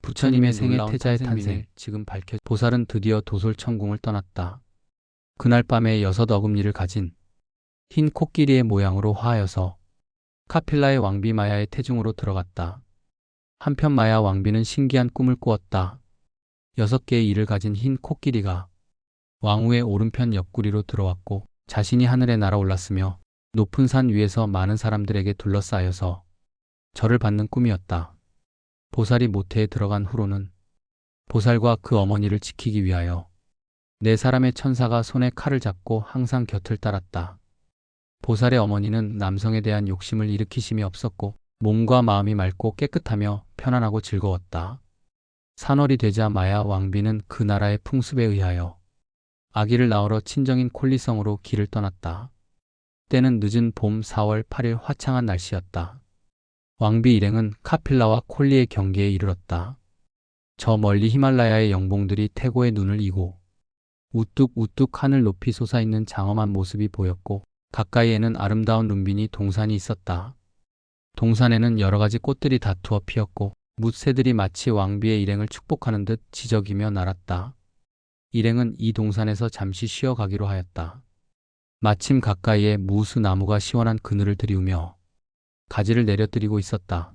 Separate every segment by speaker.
Speaker 1: 부처님의 생애 태자의 탄생 지금 밝혀 보살은 드디어 도솔천궁을 떠났다. 그날 밤에 6 어금니를 가진 흰 코끼리의 모양으로 화하여서 카필라의 왕비 마야의 태중으로 들어갔다. 한편 마야 왕비는 신기한 꿈을 꾸었다. 6개의 이를 가진 흰 코끼리가 왕후의 오른편 옆구리로 들어왔고 자신이 하늘에 날아올랐으며 높은 산 위에서 많은 사람들에게 둘러싸여서 절을 받는 꿈이었다. 보살이 모태에 들어간 후로는 보살과 그 어머니를 지키기 위하여 4사람의 천사가 손에 칼을 잡고 항상 곁을 따랐다. 보살의 어머니는 남성에 대한 욕심을 일으키심이 없었고 몸과 마음이 맑고 깨끗하며 편안하고 즐거웠다. 산월이 되자 마야 왕비는 그 나라의 풍습에 의하여 아기를 낳으러 친정인 콜리성으로 길을 떠났다. 때는 늦은 봄 4월 8일 화창한 날씨였다. 왕비 일행은 카필라와 콜리의 경계에 이르렀다. 저 멀리 히말라야의 영봉들이 태고의 눈을 이고 우뚝우뚝 하늘 높이 솟아있는 장엄한 모습이 보였고 가까이에는 아름다운 룬빈이 동산이 있었다. 동산에는 여러 가지 꽃들이 다투어 피었고 묻새들이 마치 왕비의 일행을 축복하는 듯 지저귀며 날았다. 일행은 이 동산에서 잠시 쉬어가기로 하였다. 마침 가까이에 무수나무가 시원한 그늘을 들이우며 가지를 내려뜨리고 있었다.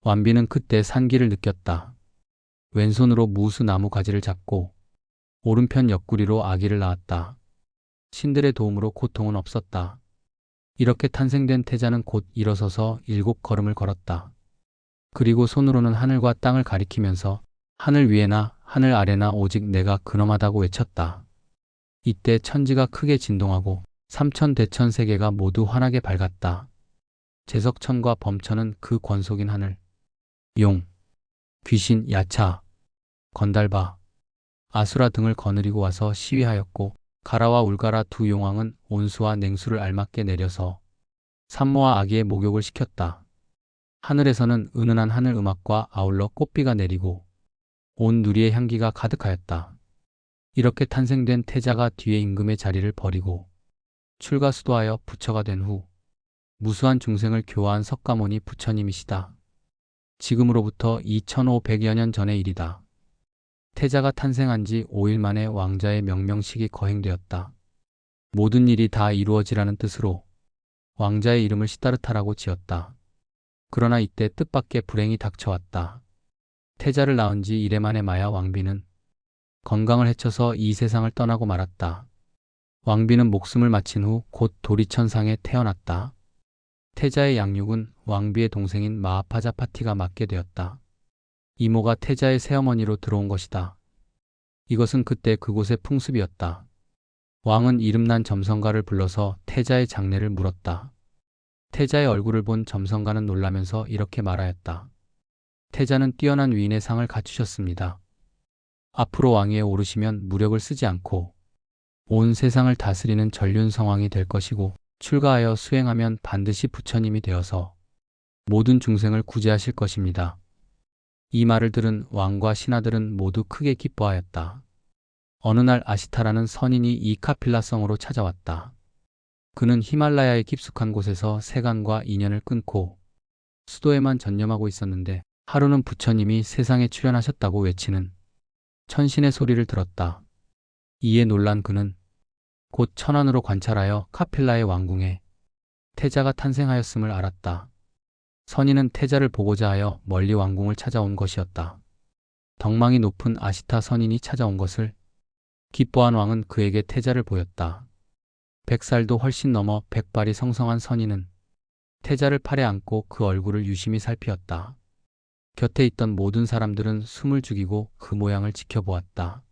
Speaker 1: 왕비는 그때 산기를 느꼈다. 왼손으로 무수나무 가지를 잡고 오른편 옆구리로 아기를 낳았다. 신들의 도움으로 고통은 없었다. 이렇게 탄생된 태자는 곧 일어서서 7걸음을 걸었다. 그리고 손으로는 하늘과 땅을 가리키면서 하늘 위에나 하늘 아래나 오직 내가 근엄하다고 외쳤다. 이때 천지가 크게 진동하고 삼천대천 세계가 모두 환하게 밝았다. 제석천과 범천은 그 권속인 하늘, 용, 귀신, 야차, 건달바, 아수라 등을 거느리고 와서 시위하였고 가라와 울가라 2용왕은 온수와 냉수를 알맞게 내려서 산모와 아기의 목욕을 시켰다. 하늘에서는 은은한 하늘 음악과 아울러 꽃비가 내리고 온 누리의 향기가 가득하였다. 이렇게 탄생된 태자가 뒤에 임금의 자리를 버리고 출가수도하여 부처가 된 후 무수한 중생을 교화한 석가모니 부처님이시다. 지금으로부터 2500여 년 전의 일이다. 태자가 탄생한 지 5일 만에 왕자의 명명식이 거행되었다. 모든 일이 다 이루어지라는 뜻으로 왕자의 이름을 시다르타라고 지었다. 그러나 이때 뜻밖의 불행이 닥쳐왔다. 태자를 낳은 지 1해 만에 마야 왕비는 건강을 해쳐서 이 세상을 떠나고 말았다. 왕비는 목숨을 마친 후 곧 도리천상에 태어났다. 태자의 양육은 왕비의 동생인 마하파자파티가 맡게 되었다. 이모가 태자의 새어머니로 들어온 것이다. 이것은 그때 그곳의 풍습이었다. 왕은 이름난 점성가를 불러서 태자의 장례를 물었다. 태자의 얼굴을 본 점성가는 놀라면서 이렇게 말하였다. 태자는 뛰어난 위인의 상을 갖추셨습니다. 앞으로 왕위에 오르시면 무력을 쓰지 않고 온 세상을 다스리는 전륜성왕이 될 것이고 출가하여 수행하면 반드시 부처님이 되어서 모든 중생을 구제하실 것입니다. 이 말을 들은 왕과 신하들은 모두 크게 기뻐하였다. 어느 날 아시타라는 선인이 이 카필라성으로 찾아왔다. 그는 히말라야의 깊숙한 곳에서 세간과 인연을 끊고 수도에만 전념하고 있었는데 하루는 부처님이 세상에 출현하셨다고 외치는 천신의 소리를 들었다. 이에 놀란 그는 곧 천안으로 관찰하여 카필라의 왕궁에 태자가 탄생하였음을 알았다. 선인은 태자를 보고자 하여 멀리 왕궁을 찾아온 것이었다. 덕망이 높은 아시타 선인이 찾아온 것을 기뻐한 왕은 그에게 태자를 보였다. 100살도 훨씬 넘어 백발이 성성한 선인은 태자를 팔에 안고 그 얼굴을 유심히 살피었다. 곁에 있던 모든 사람들은 숨을 죽이고 그 모양을 지켜보았다.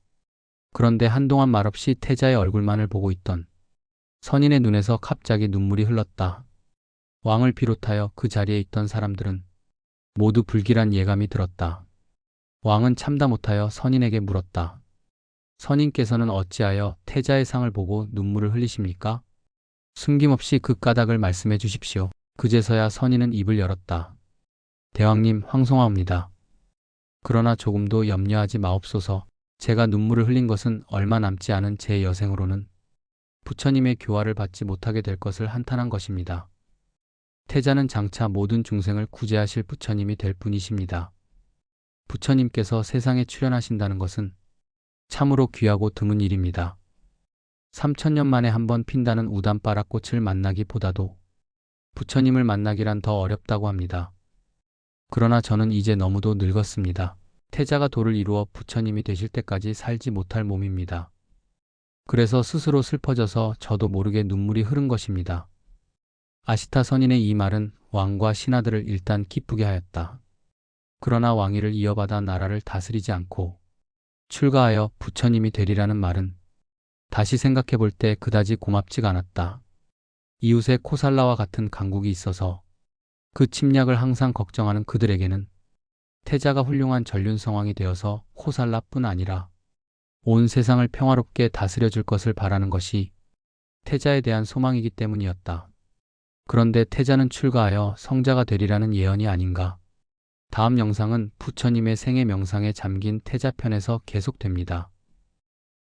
Speaker 1: 그런데 한동안 말없이 태자의 얼굴만을 보고 있던 선인의 눈에서 갑자기 눈물이 흘렀다. 왕을 비롯하여 그 자리에 있던 사람들은 모두 불길한 예감이 들었다. 왕은 참다 못하여 선인에게 물었다. 선인께서는 어찌하여 태자의 상을 보고 눈물을 흘리십니까? 숨김없이 그 까닭을 말씀해 주십시오. 그제서야 선인은 입을 열었다. 대왕님, 황송하옵니다. 그러나 조금도 염려하지 마옵소서. 제가 눈물을 흘린 것은 얼마 남지 않은 제 여생으로는 부처님의 교화를 받지 못하게 될 것을 한탄한 것입니다. 태자는 장차 모든 중생을 구제하실 부처님이 될 뿐이십니다. 부처님께서 세상에 출현하신다는 것은 참으로 귀하고 드문 일입니다. 3000년 만에 한 번 핀다는 우담바라꽃을 만나기보다도 부처님을 만나기란 더 어렵다고 합니다. 그러나 저는 이제 너무도 늙었습니다. 태자가 도를 이루어 부처님이 되실 때까지 살지 못할 몸입니다. 그래서 스스로 슬퍼져서 저도 모르게 눈물이 흐른 것입니다. 아시타 선인의 이 말은 왕과 신하들을 일단 기쁘게 하였다. 그러나 왕위를 이어받아 나라를 다스리지 않고 출가하여 부처님이 되리라는 말은 다시 생각해 볼 때 그다지 고맙지가 않았다. 이웃에 코살라와 같은 강국이 있어서 그 침략을 항상 걱정하는 그들에게는 태자가 훌륭한 전륜성왕이 되어서 코살라뿐 아니라 온 세상을 평화롭게 다스려줄 것을 바라는 것이 태자에 대한 소망이기 때문이었다. 그런데 태자는 출가하여 성자가 되리라는 예언이 아닌가. 다음 영상은 부처님의 생애 명상에 잠긴 태자편에서 계속됩니다.